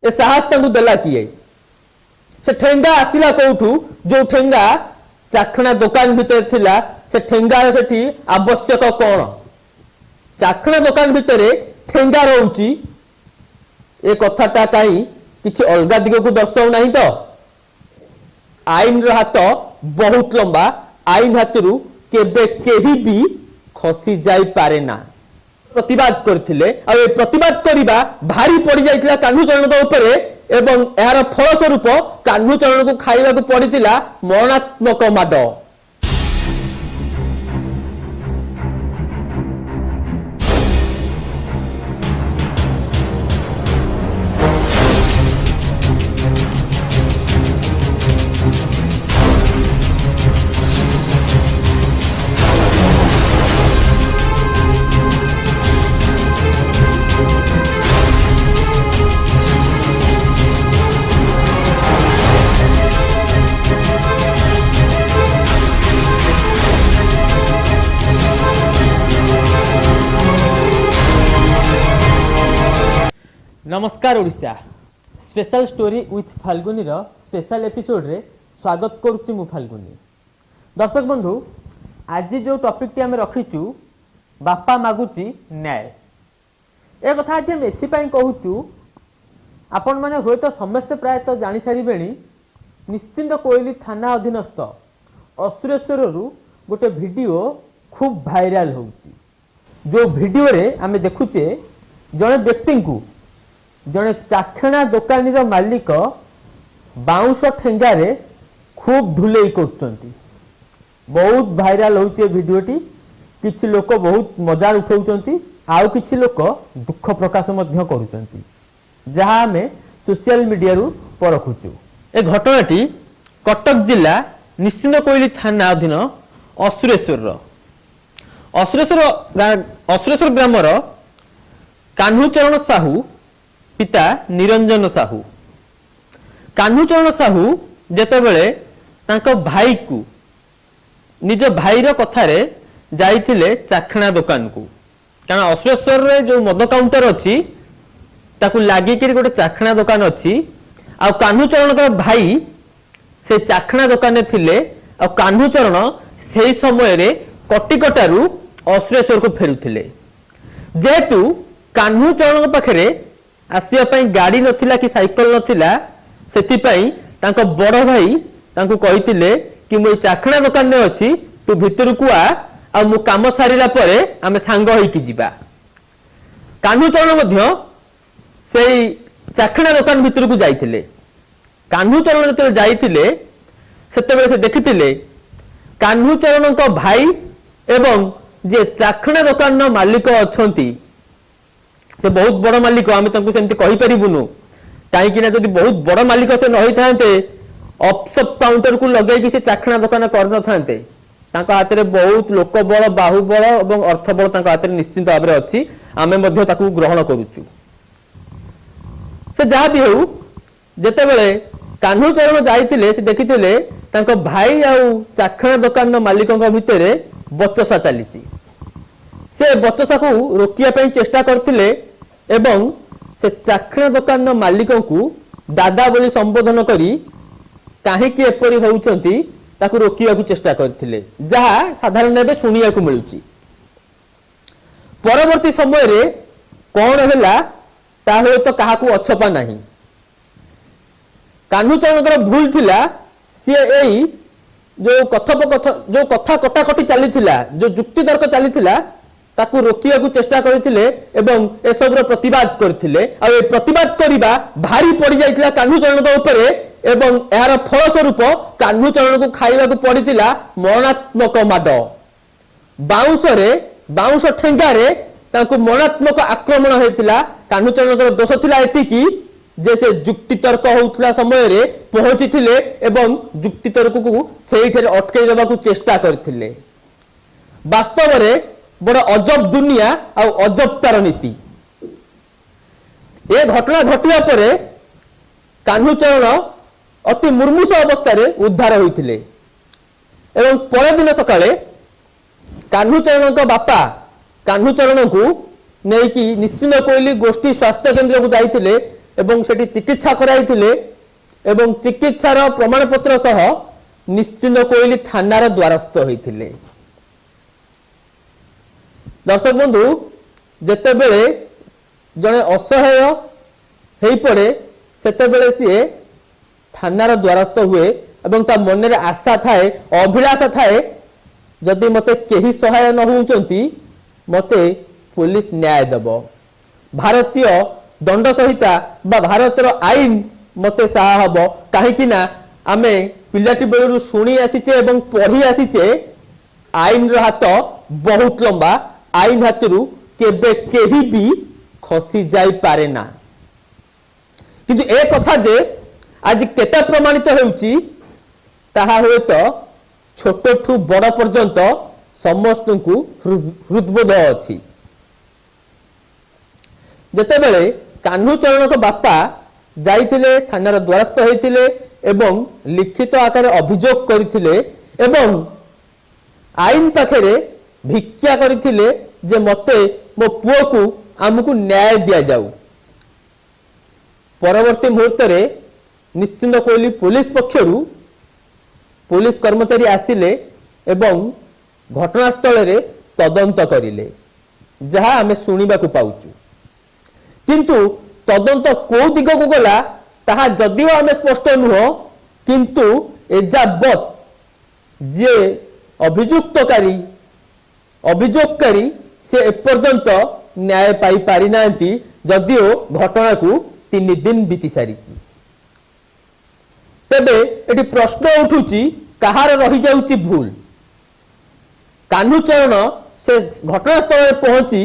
ए साहस तांकु देला किए से ठेंगा आसिला कोठू जो ठेंगा चाखणा दुकान भितर थिला से ठेंगा सेठी आवश्यक कौन चाखणा दुकान भितर ठेंगा रहउची ए कथाटा काई किछि अलगा दिग को दर्शाउ नाही तो आईन रो हाथ बहुत लंबा आईन हाथरू केबे केही भी खसी जाई पारे ना प्रतिवाद करथिले आ ए प्रतिवाद करिबा भारी पड़ी जाइतिला कान्हूचरण को ऊपर एवं एहार फल स्वरूप कान्हूचरण को खाइबा को पड़ितिला मरणात्मक माड। नमस्कार Odisha special story with Falguni रो स्पेशल एपिसोड रे स्वागत करुच्ची मु फाल्गुनी। दर्शक बंधु आज जो टॉपिक टी आमे रखिचु बापा मागुची न्याय ए कथा आज हम एथि पई कहूचु आपण माने होय तो समस्त प्राय तो जानि सारिबेनी निश्चिंत कोइली थाना अधीनस्थ असुरेश्वर रु गोटे वीडियो खूब वायरल होउची जो वीडियो रे आमे देखुचे जने व्यक्ति को जड़े चाखणा दुकानी मालिक बाउंश ठेंगारे खूब धुलई कर बहुत भाइराल होची भिडियोटी किछि लोक बहुत मजा उठाउचंती आउ किछि लोक दुख प्रकाश मध्य करूचंती जहां हमें सोशल मीडिया रु परखुचु। ए घटनाटी कटक जिला निश्चिंत कोइली थाना अधीन असुरेश्वर ग्रामर कान्हूचरण साहू पिता निरंजन साहू कान्हूचरण साहू जेतेबेले तांको भाई को निज भाईर कथारे जाइथिले चाखणा दुकान को कारण असुरेश्वर रे जो मद काउंटर अछि ताकू लागि कि गोटे चाखणा दुकान अछि आ कान्हूचरण का भाई से चाखणा दुकान थिले आ कान्हूचरण सेही समय रे कटिकटारू असुरेश्वर को फेरुथिले जेहेतु कान्हूचरण पाखरे आसिया पई गाड़ी नथिला कि साइकल नथिला सेति पई तांको बड़ भाई तांको कहितिले कि मो चाखणा दुकान ने अछि तू भितर को आ मु काम सारिला परे आमे सांग होई कि जिबा कान्हूचरण मध्य सेई चाखणा दुकान भितर को जाइतिले कान्हूचरण जते जाइतिले सेते बेले से देखितिले कान्हूचरण को भाई एवं जे चाखणा दुकान न मालिक अछंती से बहुत बड़ मालिक आम सेमती कही पारूनु कहीं जब बहुत बड़ मालिक से नई था अफसप काउंटर को लगे से चाखणा दुकान कर हाथ में बहुत लोक बल बाहुबल और अर्थबल हाथ में निश्चिंत भाव में अच्छी आम ग्रहण करुचु से जहाँ भी हो जिते बड़े कान्हूचरण जाइए से देखिए भाई आउ चाखणा दुकान मालिक भितर बचसा चली से बचसा को रोकिया चेष्टा करथिले एवं से चाखणा दुकान मालिक को दादा बोली संबोधन करी काहेकि एपरि होउचंती ताकू रोकिया चेष्टा करथिले जहा साधारण एबे सुनिया को मिलुची। परवर्ती समय रे कोन हैला ता हो तो काहा को अछपा नाही कान्हूचरण भूल थिला से एई जो कथा कटाकटी चली जो जुक्ति तर्क चली ताकू रोकिया को चेष्टा करथिले एवं ए सब प्रतिवाद करथिले आ ए प्रतिवाद करिबा भारी पड़ी जाइतिला कान्हूचरण को ऊपर एवं एहार फल स्वरूप कान्हूचरण को खाइबा को पड़ितिला मरणात्मक माड बाउंश ठेंगारे ताकू मरणात्मक आक्रमण होइतिला कान्हूचरण दोष थिला एतिकी जे से जुक्ति तर्क होउतला समय रे पहुंचीथिले एवं जुक्ति तर्क को सेहिठे अटकै देबा को चेष्टा करथिले। वास्तव रे बड़ अजब दुनिया आ अजब तार नीति ए घटना घटिया परे कान्हूचरण अति मुर्मुष अवस्था रे उद्धार होइथिले एवं पर दिन सकाळे कान्हूचरण का बापा कान्हूचरण को नहीं कि निश्चिंत कोइली गोष्ठी स्वास्थ्य केंद्र को जाइथिले ଏବଂ ସେଠି ଚିକିତ୍ସା କରାଇଥିଲେ ଏବଂ ଚିକିତ୍ସାର ପ୍ରମାଣପତ୍ର ସହ ନିଶ୍ଚିନ୍ତ କୋଇଲି ଥାନାର ଦ୍ୱାରସ୍ଥ ହୋଇଥିଲେ। ଦର୍ଶକ ବନ୍ଧୁ, ଯେତେବେଳେ ଜଣେ ଅସହାୟ ହେଇପଡ଼େ ସେତେବେଳେ ସିଏ ଥାନାର ଦ୍ୱାରସ୍ଥ ହୁଏ ଏବଂ ତା ମନରେ ଆଶା ଥାଏ, ଅଭିଳାଷା ଥାଏ, ଯଦି ମୋତେ କେହି ସହାୟ ନ ହେଉଛନ୍ତି ମୋତେ ପୁଲିସ ନ୍ୟାୟ ଦେବ, ଭାରତୀୟ ଦଣ୍ଡ ସଂହିତା ବା ଭାରତର ଆଇନ ମୋତେ ସାହା ହେବ। କାହିଁକି ନା ଆମେ ପିଲାଟି ବେଳରୁ ଶୁଣି ଆସିଛେ ଏବଂ ପଢ଼ି ଆସିଛେ ଆଇନର ହାତ ବହୁତ ଲମ୍ବା, ଆଇନ ହାତରୁ କେବେ କେହି ବି ଖସି ଯାଇପାରେ ନା। କିନ୍ତୁ ଏ କଥା ଯେ ଆଜି କେତେ ପ୍ରମାଣିତ ହେଉଛି ତାହା ହୁଏତ ଛୋଟଠୁ ବଡ଼ ପର୍ଯ୍ୟନ୍ତ ସମସ୍ତଙ୍କୁ ହୃଦବୋଧ ଅଛି। ଯେତେବେଳେ କାହ୍ନୁଚରଣଙ୍କ ବାପା ଯାଇଥିଲେ ଥାନାର ଦ୍ୱାରସ୍ଥ ହୋଇଥିଲେ ଏବଂ ଲିଖିତ ଆକାରରେ ଅଭିଯୋଗ କରିଥିଲେ ଏବଂ ଆଇନ ପାଖରେ ଭିକ୍ଷା କରିଥିଲେ ଯେ ମୋତେ ମୋ ପୁଅକୁ ଆମକୁ ନ୍ୟାୟ ଦିଆଯାଉ। ପରବର୍ତ୍ତୀ ମୁହୂର୍ତ୍ତରେ ନିଶ୍ଚିନ୍ତ କୋଇଲି ପୁଲିସ ପକ୍ଷରୁ ପୁଲିସ କର୍ମଚାରୀ ଆସିଲେ ଏବଂ ଘଟଣାସ୍ଥଳରେ ତଦନ୍ତ କରିଲେ, ଯାହା ଆମେ ଶୁଣିବାକୁ ପାଉଛୁ। କିନ୍ତୁ ତଦନ୍ତ କୋଉ ଦିଗକୁ ଗଲା ତାହା ଯଦିଓ ଆମେ ସ୍ପଷ୍ଟ ନୁହଁ, କିନ୍ତୁ ଏଯାବତ୍ ଯିଏ ଅଭିଯୋଗକାରୀ ସେ ଏପର୍ଯ୍ୟନ୍ତ ନ୍ୟାୟ ପାଇପାରି ନାହାନ୍ତି, ଯଦିଓ ଘଟଣାକୁ 3 ଦିନ ବିତି ସାରିଛି। ତେବେ ଏଠି ପ୍ରଶ୍ନ ଉଠୁଛି କାହାର ରହିଯାଉଛି ଭୁଲ? କାହ୍ନୁଚରଣ ସେ ଘଟଣାସ୍ଥଳରେ ପହଞ୍ଚି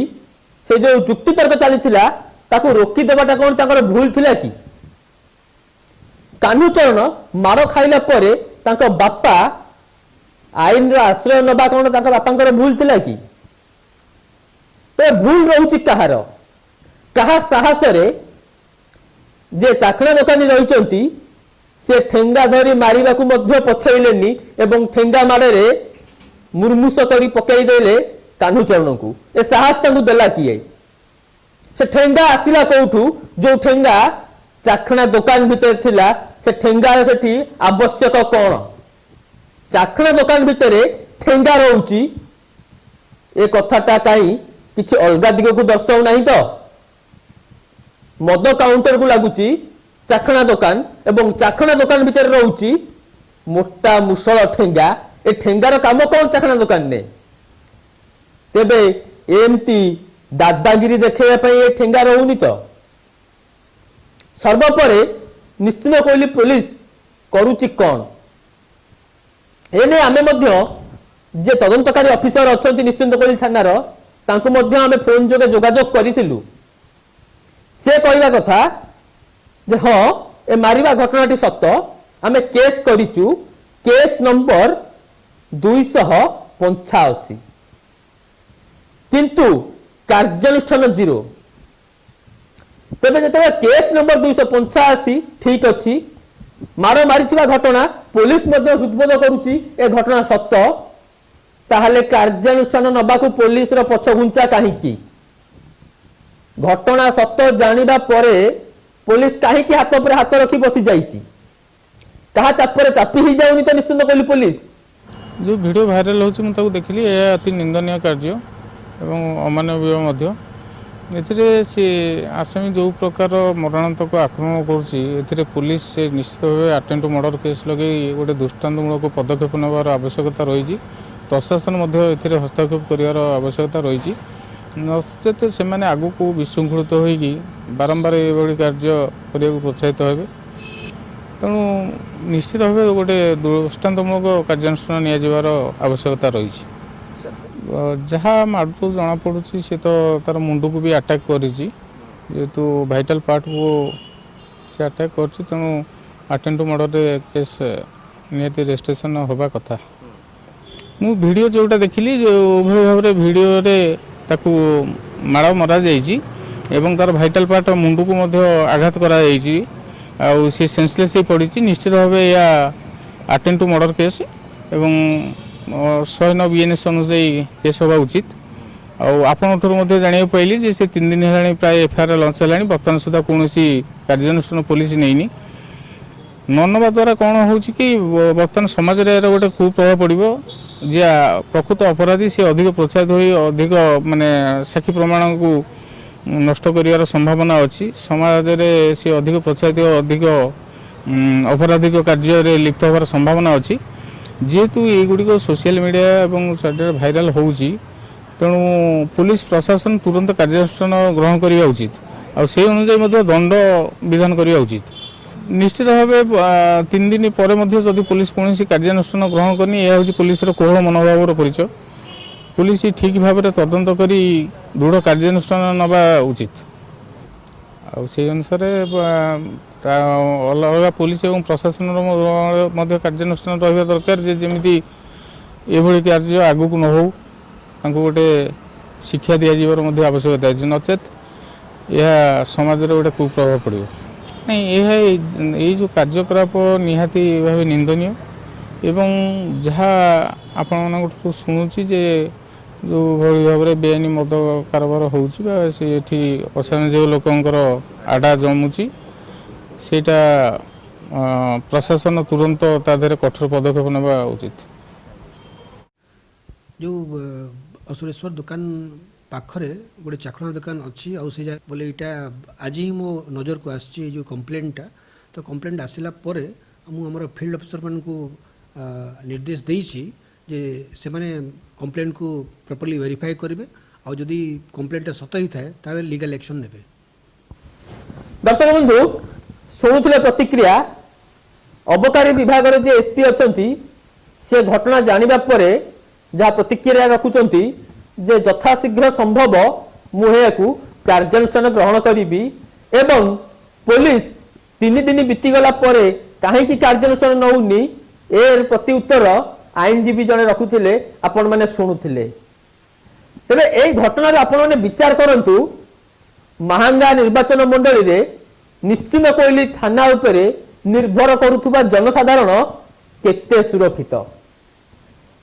ସେ ଯୋଉ ଯୁକ୍ତିତର୍କ ଚାଲିଥିଲା ତାକୁ ରୋକିଦେବାଟା କଣ ତାଙ୍କର ଭୁଲ ଥିଲା କି? କାହ୍ନୁଚରଣ ମାଡ଼ ଖାଇଲା ପରେ ତାଙ୍କ ବାପା ଆଇନର ଆଶ୍ରୟ ନେବା କଣ ତାଙ୍କ ବାପାଙ୍କର ଭୁଲ ଥିଲା କି? ତେବେ ଭୁଲ ରହୁଛି କାହାର? କାହା ସାହସରେ ଯେ ଚାକଣା ଦୋକାନୀ ରହିଛନ୍ତି ସେ ଠେଙ୍ଗା ଧରି ମାରିବାକୁ ମଧ୍ୟ ପଛେଇଲେନି ଏବଂ ଠେଙ୍ଗା ମାଡ଼ରେ ମୁର୍ମୁଷ କରି ପକାଇ ଦେଲେ କାହ୍ନୁଚରଣଙ୍କୁ। ଏ ସାହସ ତାଙ୍କୁ ଦେଲା କିଏ? ସେ ଠେଙ୍ଗା ଆସିଲା କୋଉଠୁ? ଯୋଉ ଠେଙ୍ଗା ଚାଖଣା ଦୋକାନ ଭିତରେ ଥିଲା, ସେ ଠେଙ୍ଗା ସେଠି ଆବଶ୍ୟକ କଣ? ଚାଖଣା ଦୋକାନ ଭିତରେ ଠେଙ୍ଗା ରହୁଛି, ଏ କଥାଟା କାହିଁ କିଛି ଅଲଗା ଦିଗକୁ ଦର୍ଶାଉ ନାହିଁ ତ? ମଦ କାଉଣ୍ଟରକୁ ଲାଗୁଛି ଚାଖଣା ଦୋକାନ ଏବଂ ଚାଖଣା ଦୋକାନ ଭିତରେ ରହୁଛି ମୋଟା ମୁଷଳ ଠେଙ୍ଗା। ଏ ଠେଙ୍ଗାର କାମ କଣ ଚାଖଣା ଦୋକାନରେ? ତେବେ ଏମିତି ଦାଦାଗିରି ଦେଖାଇବା ପାଇଁ ଏ ଠେଙ୍ଗା ରହୁନି ତ? ସର୍ବୋପରେ ନିଶ୍ଚିନ୍ତ କୋଇଲି ପୁଲିସ କରୁଛି କଣ? ଏନେ ଆମେ ମଧ୍ୟ ଯେ ତଦନ୍ତକାରୀ ଅଫିସର ଅଛନ୍ତି ନିଶ୍ଚିନ୍ତ କୋଇଲି ଥାନାର, ତାଙ୍କୁ ମଧ୍ୟ ଆମେ ଫୋନ ଯୋଗେ ଯୋଗାଯୋଗ କରିଥିଲୁ। ସେ କହିବା କଥା ଯେ ହଁ ଏ ମାରିବା ଘଟଣାଟି ସତ, ଆମେ କେସ୍ କରିଛୁ, କେସ୍ ନମ୍ବର 285, କିନ୍ତୁ କାର୍ଯ୍ୟାନୁଷ୍ଠାନ 0। ତେବେ ଯେତେବେଳେ କେସ୍ ନମ୍ବର 285 ଠିକ ଅଛି, ମାଡ଼ ମାରିଥିବା ଘଟଣା ପୁଲିସ ମଧ୍ୟ ହୃଦବୋଧ କରୁଛି ଏ ଘଟଣା ସତ, ତାହେଲେ କାର୍ଯ୍ୟାନୁଷ୍ଠାନ ନେବାକୁ ପୁଲିସର ପଛଘୁଞ୍ଚା କାହିଁକି? ଘଟଣା ସତ ଜାଣିବା ପରେ पुलिस कहीं हाथ पर हाथ रखी बसी जाइए, कहा चापर चापी ही जाऊनी तो निश्चिंत कोइली पुलिस जो वीडियो भाइराल होची मुझे देखिली यह अति निंदनीय कार्य एवं अमानवीय सी आसामी जो प्रकार मरणांतक आक्रमण कर पुलिस निश्चित भाव अटेम्प्ट टू मर्डर केस लगे गोटे दृष्टांतमूलक पदक्षेप नेबार आवश्यकता रही, प्रशासन हस्तक्षेप कर आवश्यकता रही, नचेत से आग को विशृंखलित हो बारंबार ये कार्य करने प्रोत्साहित हे। तेणु निश्चित भाव गोटे दृष्टांतमूलक कार्यानुष्ठान नियार आवश्यकता रही। जहाँ मार्टू जना पड़ी सी तो तार मुंड को भी अटैक करेतु भाइटाल पार्ट को से अटैक कर तेणु अटेम्प्ट टू मर्डर केस निहाती रेजिस्ट्रेशन होगा कथा। मु वीडियो जोटा देखिली जो उभय भाव में वीडियो ताकू माड़ मरा एवं तार भाइटाल पार्ट मुंड को आघात करा सी सेंसलेस ही पड़ी। निश्चित भाव या अटेम्प्ट टू मर्डर केस एवं 109 BNS अनुजाई केस होगा उचित। आपणठू जाना पाइली जे से 3 दिन है प्राय एफआईआर लंच है बर्तमान सुधा कौन कार्यानुष्ठान पुलिस नहीं नवा द्वारा कौन हो कि बर्तमान समाज में गोटे कुप्रभाव पड़ो जे प्रकृत अपराधी सी अधिक प्रोत्साहित हो अधिक माने साक्षी प्रमाण को नष्ट कर संभावना अच्छी समाज में सी अधिक प्रोत्साहित अधिक अपराधिक कार्य लिप्त होवार संभावना अच्छी जेहेतु युड़िक सोशल मीडिया और भाइराल हो तेणु पुलिस प्रशासन तुरंत कार्यानुष्ठान ग्रहण करने उचित आ से अनुसार दंड विधान करने उचित निश्चित भाव 3 दिन पर जदि पुलिस कौन कार्यानुष्ठान ग्रहण करनी यह हूँ पुलिस कोहल मनोभाव परिचय पुलिस ठीक भाव में तदंत कर दृढ़ कार्यानुष्ठान नवा उचित से अनुसार अलग पुलिस और प्रशासन कार्यानुष्ठान रहा दरकार जमी ये कार्य आगू न हो गोटे शिक्षा दि जावर आवश्यकता है नचेत यह समाज में गोटे कुप्रभाव पड़ो नहीं ये जो कार्यकलाप निहाती भाव निंदनीय एवं जहाँ आपण शुणुची जे जो भाई भाव में बेआईन मद कारबार होठी असामाजिक लोकंर आडा जमुची सेटा प्रशासन तुरंत तादेह कठोर पदक्षेप नेबा उचित जो असुरेश्वर दुकान पाखरे गोटे चाखणा दुकान अच्छी से बोले यहाँ आज ही मो नजर को आसी जो कंप्लेंटा तो कंप्लेंट आसला मुझे फील्ड अफिसर मान को निर्देश देइछि जे से माने कंप्लेंट को प्रॉपर्ली वेरीफाई करेंगे और जदि कंप्लेंट सत ही थाए ताबे लीगल एक्शन नेबे। दर्शक बंधु शुणुले प्रतिक्रिया अबकारी विभाग जे एसपी अच्छी से घटना जानिबा परे जहाँ प्रतिक्रिया रखुंट जे यथाशीघ्र संभव मुझे कार्यानुष्ठान ग्रहण करी एवं पुलिस 3 दिन बीतीगला कहीं कार्यानुष्ठान नौनी ए प्रति उत्तर आईनजीवी जड़े रखुले आपण मैंने शुणुले तेरे यही घटना आपण मैंने विचार करंतु महांगा निर्वाचन मंडली रे निश्चित कोइली थाना उपरे निर्भर करुथुबा जनसाधारण केते सुरक्षित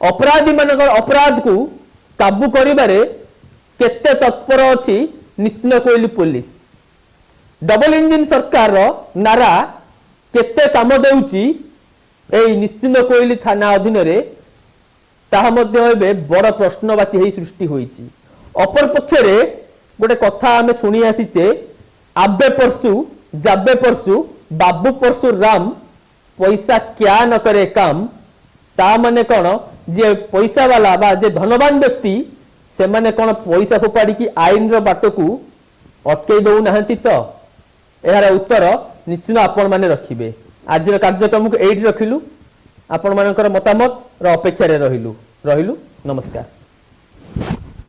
अपराधी मान अपराध को काबू करिबारे केते तत्पर अछि निश्चित कोइली पुलिस डबल इंजिन सरकार नारा केते काम देउची एई निश्चित कोइली थाना अधीन रे ताहा मध्य एबे बड़ प्रश्नवाची हेई सृष्टि होईची अपर पक्ष रे गोटे कथा आमे सुनी आसीचे आबे परसु जाबे परसु बाबू परसु राम पैसा क्या न करे काम ता माने कौन जे पैसा वाला बा जे धनवान व्यक्ति से माने कौन पैसा फोपाड़ी की आईन रो बाट को अटके दउ नाहंती तो यार उत्तर निश्चित आपण माने रखिबे। आज कार्यक्रम को एइट रखिलु आपण मानकर मतामत रो अपेक्षा रे रहिलु नमस्कार।